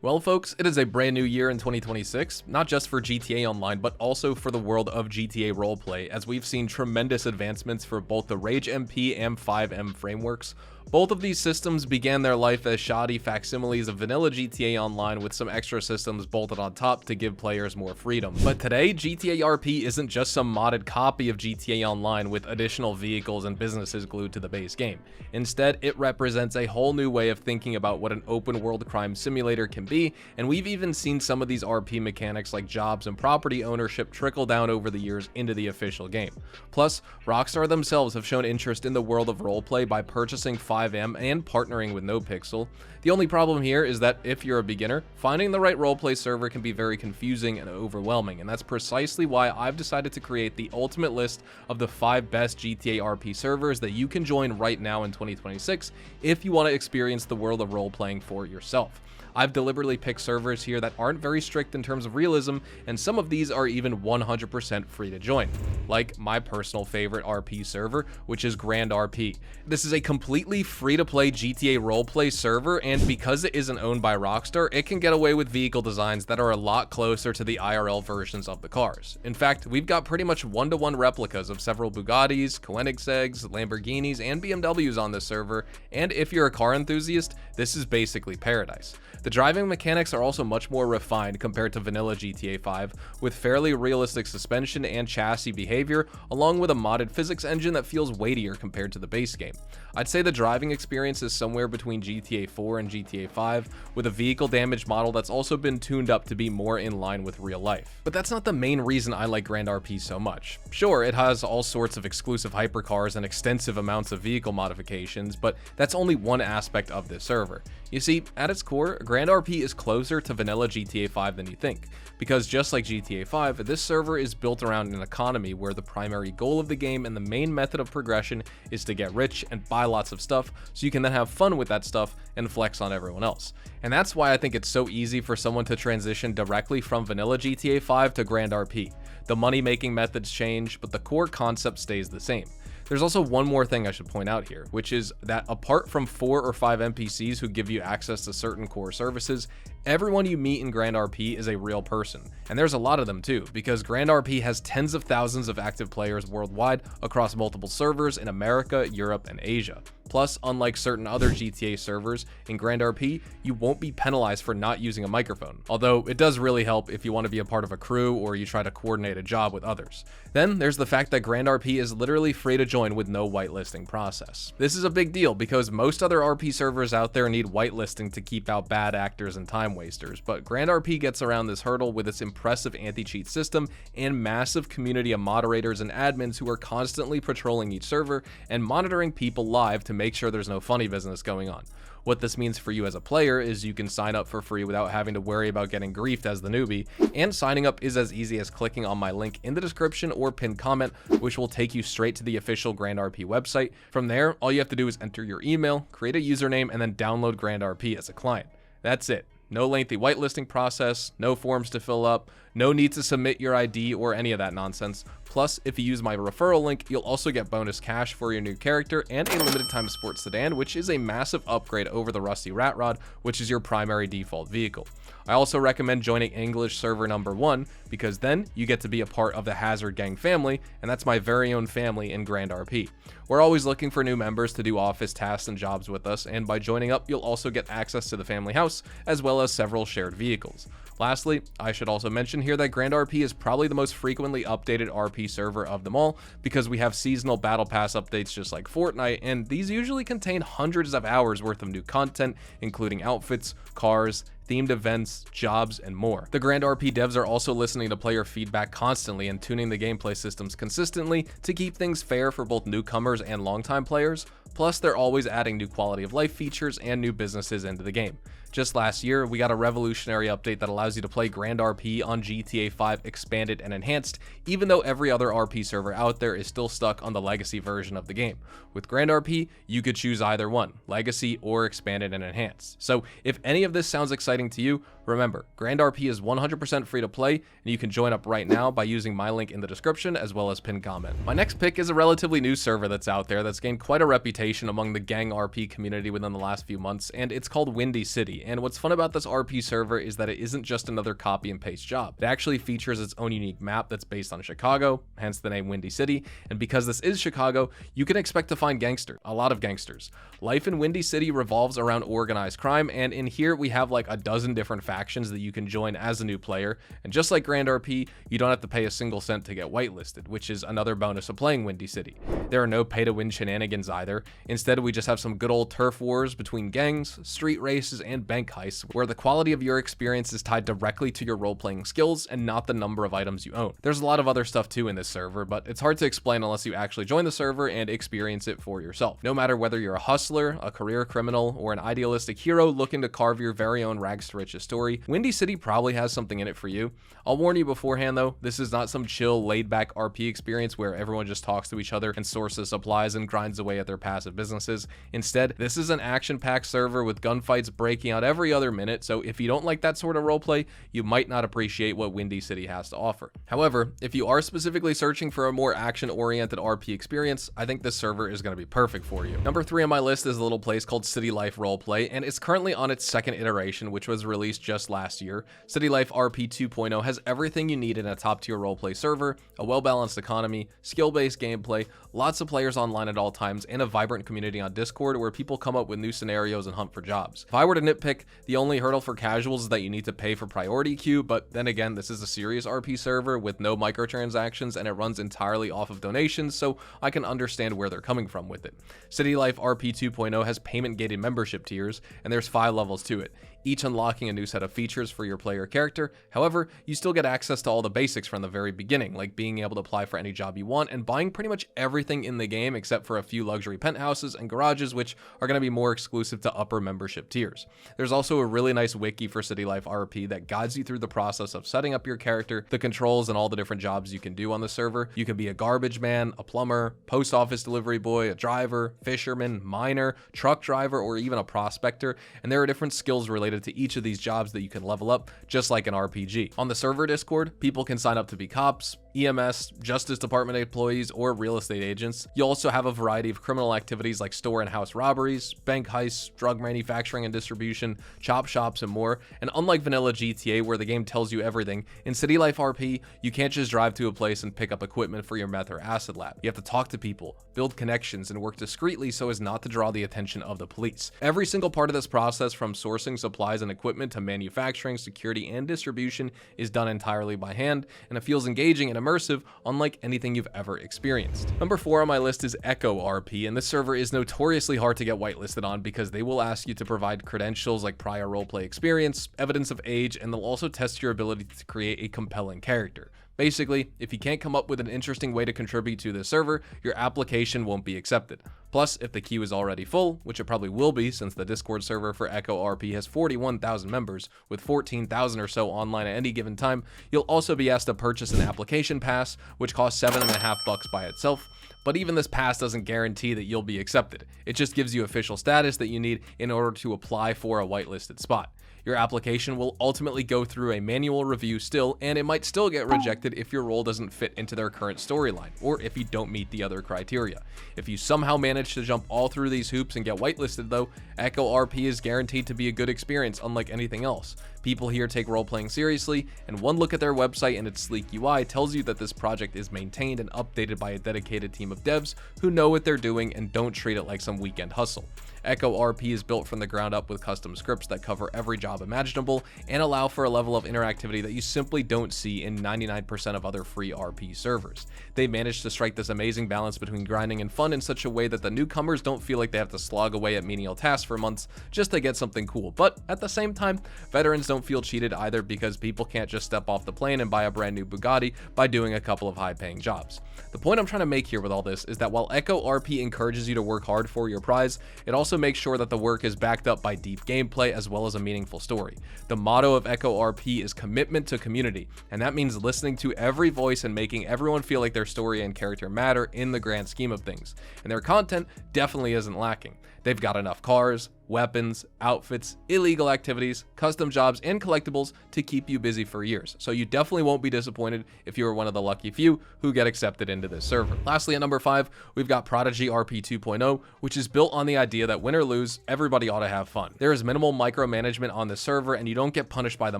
Well, folks, it is a brand new year in 2026, not just for GTA Online, but also for the world of GTA Roleplay, as we've seen tremendous advancements for both the Rage MP and 5M frameworks. Both of these systems began their life as shoddy facsimiles of vanilla GTA Online with some extra systems bolted on top to give players more freedom. But today, GTA RP isn't just some modded copy of GTA Online with additional vehicles and businesses glued to the base game. Instead, it represents a whole new way of thinking about what an open world crime simulator can be, and we've even seen some of these RP mechanics like jobs and property ownership trickle down over the years into the official game. Plus, Rockstar themselves have shown interest in the world of roleplay by purchasing 5M and partnering with NoPixel. The only problem here is that if you're a beginner, finding the right roleplay server can be very confusing and overwhelming, and that's precisely why I've decided to create the ultimate list of the 5 best GTA RP servers that you can join right now in 2026 if you want to experience the world of role-playing for yourself. I've deliberately picked servers here that aren't very strict in terms of realism, and some of these are even 100% free to join, like my personal favorite RP server, which is grandrp. This is a completely free-to-play GTA roleplay server, and because it isn't owned by Rockstar, it can get away with vehicle designs that are a lot closer to the IRL versions of the cars. In fact, we've got pretty much one-to-one replicas of several Bugattis, Koenigseggs, Lamborghinis, and BMWs on this server, and if you're a car enthusiast, this is basically paradise. The driving mechanics are also much more refined compared to vanilla GTA 5, with fairly realistic suspension and chassis behavior, along with a modded physics engine that feels weightier compared to the base game. I'd say the driving experience is somewhere between GTA 4 and GTA 5, with a vehicle damage model that's also been tuned up to be more in line with real life. But that's not the main reason I like grandrp so much. Sure, it has all sorts of exclusive hypercars and extensive amounts of vehicle modifications, but that's only one aspect of this server. You see, at its core, grandrp is closer to vanilla GTA 5 than you think, because just like GTA 5, this server is built around an economy where the primary goal of the game and the main method of progression is to get rich and buy lots of stuff so you can then have fun with that stuff and flex on everyone else. And that's why I think it's so easy for someone to transition directly from vanilla GTA 5 to grandrp. The money-making methods change, but the core concept stays the same. There's also one more thing I should point out here, which is that apart from 4 or 5 NPCs who give you access to certain core services, everyone you meet in grandrp is a real person. And there's a lot of them too, because grandrp has tens of thousands of active players worldwide across multiple servers in America, Europe, and Asia. Plus, unlike certain other GTA servers, in grandrp, you won't be penalized for not using a microphone, although it does really help if you want to be a part of a crew or you try to coordinate a job with others. Then there's the fact that grandrp is literally free to join with no whitelisting process. This is a big deal because most other RP servers out there need whitelisting to keep out bad actors and time wasters, but grandrp gets around this hurdle with its impressive anti-cheat system and massive community of moderators and admins who are constantly patrolling each server and monitoring people live to make sure there's no funny business going on. What this means for you as a player is you can sign up for free without having to worry about getting griefed as the newbie, and signing up is as easy as clicking on my link in the description or pinned comment, which will take you straight to the official grandrp website. From there, all you have to do is enter your email, create a username, and then download grandrp as a client. That's it. No lengthy whitelisting process, no forms to fill up, no need to submit your ID or any of that nonsense. Plus, if you use my referral link, you'll also get bonus cash for your new character and a limited time sports sedan, which is a massive upgrade over the rusty rat rod, which is your primary default vehicle. I also recommend joining English server number 1 because then you get to be a part of the Hazard Gang family, and that's my very own family in grandrp. We're always looking for new members to do office tasks and jobs with us, and by joining up, you'll also get access to the family house as well as several shared vehicles. Lastly, I should also mention here that grandrp is probably the most frequently updated RP server of them all because we have seasonal battle pass updates just like Fortnite, and these usually contain hundreds of hours worth of new content, including outfits, cars, themed events, jobs, and more. The grandrp devs are also listening to player feedback constantly and tuning the gameplay systems consistently to keep things fair for both newcomers and longtime players. Plus, they're always adding new quality of life features and new businesses into the game. Just last year, we got a revolutionary update that allows you to play grandrp on GTA 5 Expanded and Enhanced, even though every other RP server out there is still stuck on the legacy version of the game. With grandrp, you could choose either one, legacy or Expanded and Enhanced. So if any of this sounds exciting to you, remember, grandrp is 100% free to play, and you can join up right now by using my link in the description as well as pinned comment. My next pick is a relatively new server that's out there that's gained quite a reputation among the gang RP community within the last few months, and it's called Windy City. RP, and what's fun about this RP server is that it isn't just another copy and paste job. It actually features its own unique map that's based on Chicago, hence the name Windy City, and because this is Chicago, you can expect to find a lot of gangsters. Life in Windy City revolves around organized crime, and in here we have like a dozen different factions that you can join as a new player, and just like grandrp, you don't have to pay a single cent to get whitelisted, which is another bonus of playing Windy City. There are no pay-to-win shenanigans either. Instead, we just have some good old turf wars between gangs, street races, and bank heists, where the quality of your experience is tied directly to your role-playing skills and not the number of items you own. There's a lot of other stuff too in this server, but it's hard to explain unless you actually join the server and experience it for yourself. No matter whether you're a hustler, a career criminal, or an idealistic hero looking to carve your very own rags to riches story, Windy City probably has something in it for you. I'll warn you beforehand though, this is not some chill, laid-back RP experience where everyone just talks to each other and sources supplies and grinds away at their passive businesses. Instead, this is an action-packed server with gunfights breaking out every other minute, so if you don't like that sort of roleplay, you might not appreciate what Windy City has to offer. However, if you are specifically searching for a more action-oriented RP experience, I think this server is going to be perfect for you. Number 3 on my list is a little place called City Life Roleplay, and it's currently on its second iteration, which was released just last year. City Life RP 2.0 has everything you need in a top-tier roleplay server, a well-balanced economy, skill-based gameplay, lots of players online at all times, and a vibrant community on Discord where people come up with new scenarios and hunt for jobs. If I were to nitpick, the only hurdle for casuals is that you need to pay for priority queue, but then again, this is a serious RP server with no microtransactions and it runs entirely off of donations, so I can understand where they're coming from with it. City Life RP 2.0 has payment-gated membership tiers, and there's 5 levels to it, each unlocking a new set of features for your player character. However, you still get access to all the basics from the very beginning, like being able to apply for any job you want and buying pretty much everything in the game except for a few luxury penthouses and garages, which are going to be more exclusive to upper membership tiers. There's also a really nice wiki for City Life RP that guides you through the process of setting up your character, the controls, and all the different jobs you can do on the server. You can be a garbage man, a plumber, post office delivery boy, a driver, fisherman, miner, truck driver, or even a prospector, and there are different skills related to each of these jobs that you can level up, just like an RPG. On the server Discord, people can sign up to be cops, EMS, Justice Department employees, or real estate agents. You also have a variety of criminal activities like store and house robberies, bank heists, drug manufacturing and distribution, chop shops, and more. And unlike vanilla GTA, where the game tells you everything, in City Life RP, you can't just drive to a place and pick up equipment for your meth or acid lab. You have to talk to people, build connections, and work discreetly so as not to draw the attention of the police. Every single part of this process, from sourcing supplies and equipment to manufacturing, security, and distribution, is done entirely by hand, and it feels engaging and immersive, unlike anything you've ever experienced. Number 4 on my list is Echo RP, and this server is notoriously hard to get whitelisted on because they will ask you to provide credentials like prior roleplay experience, evidence of age, and they'll also test your ability to create a compelling character. Basically, if you can't come up with an interesting way to contribute to this server, your application won't be accepted. Plus, if the queue is already full, which it probably will be since the Discord server for Echo RP has 41,000 members, with 14,000 or so online at any given time, you'll also be asked to purchase an application pass, which costs $7.50 by itself. But even this pass doesn't guarantee that you'll be accepted. It just gives you official status that you need in order to apply for a whitelisted spot. Your application will ultimately go through a manual review still, and it might still get rejected if your role doesn't fit into their current storyline, or if you don't meet the other criteria. If you somehow manage to jump all through these hoops and get whitelisted though, Echo RP is guaranteed to be a good experience unlike anything else. People here take role-playing seriously, and one look at their website and its sleek UI tells you that this project is maintained and updated by a dedicated team of devs who know what they're doing and don't treat it like some weekend hustle. Echo RP is built from the ground up with custom scripts that cover every job imaginable and allow for a level of interactivity that you simply don't see in 99% of other free RP servers. They managed to strike this amazing balance between grinding and fun in such a way that the newcomers don't feel like they have to slog away at menial tasks for months just to get something cool, but at the same time, veterans don't feel cheated either because people can't just step off the plane and buy a brand new Bugatti by doing a couple of high-paying jobs. The point I'm trying to make here with all this is that while Echo RP encourages you to work hard for your prize, it also makes sure that the work is backed up by deep gameplay as well as a meaningful story. The motto of Echo RP is commitment to community, and that means listening to every voice and making everyone feel like their story and character matter in the grand scheme of things. And their content definitely isn't lacking. They've got enough cars, weapons, outfits, illegal activities, custom jobs, and collectibles to keep you busy for years. So you definitely won't be disappointed if you are one of the lucky few who get accepted into this server. Lastly, at number 5, we've got Prodigy RP 2.0, which is built on the idea that win or lose, everybody ought to have fun. There is minimal micromanagement on the server, and you don't get punished by the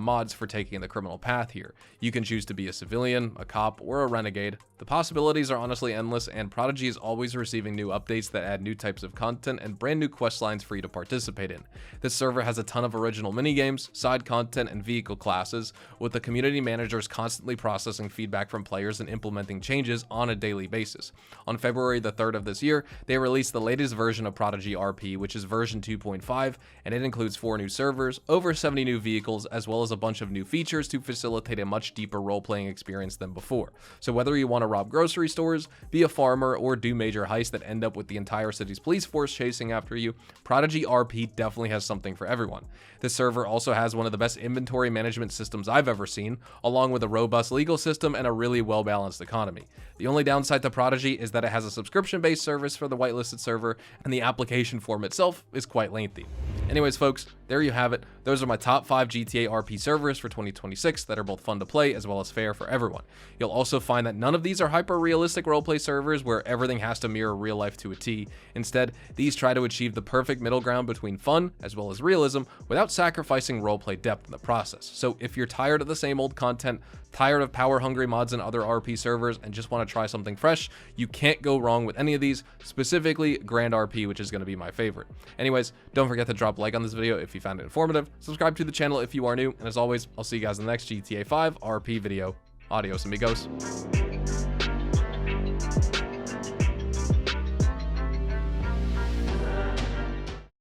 mods for taking the criminal path here. You can choose to be a civilian, a cop, or a renegade. The possibilities are honestly endless, and Prodigy is always receiving new updates that add new types of content and brand new quest lines for you to participate in. This server has a ton of original minigames, side content, and vehicle classes, with the community managers constantly processing feedback from players and implementing changes on a daily basis. On February the 3rd of this year, they released the latest version of Prodigy RP, which is version 2.5, and it includes 4 new servers, over 70 new vehicles, as well as a bunch of new features to facilitate a much deeper role-playing experience than before. So whether you want to rob grocery stores, be a farmer, or do major heists that end up with the entire city's police force chasing after you, Prodigy RP definitely has something for everyone. This server also has one of the best inventory management systems I've ever seen, along with a robust legal system and a really well-balanced economy. The only downside to Prodigy is that it has a subscription-based service for the whitelisted server, and the application form itself is quite lengthy. Anyways, folks, there you have it. Those are my top 5 GTA RP servers for 2026 that are both fun to play as well as fair for everyone. You'll also find that none of these are hyper-realistic roleplay servers where everything has to mirror real life to a T. Instead, these try to achieve the perfect middle ground between fun as well as realism without sacrificing roleplay depth in the process. So if you're tired of the same old content, tired of power-hungry mods and other RP servers, and just want to try something fresh, you can't go wrong with any of these, specifically grandrp, which is going to be my favorite. Anyways, don't forget to drop a like on this video if you found it informative, subscribe to the channel if you are new, and as always, I'll see you guys in the next GTA 5 RP video. Adios, amigos.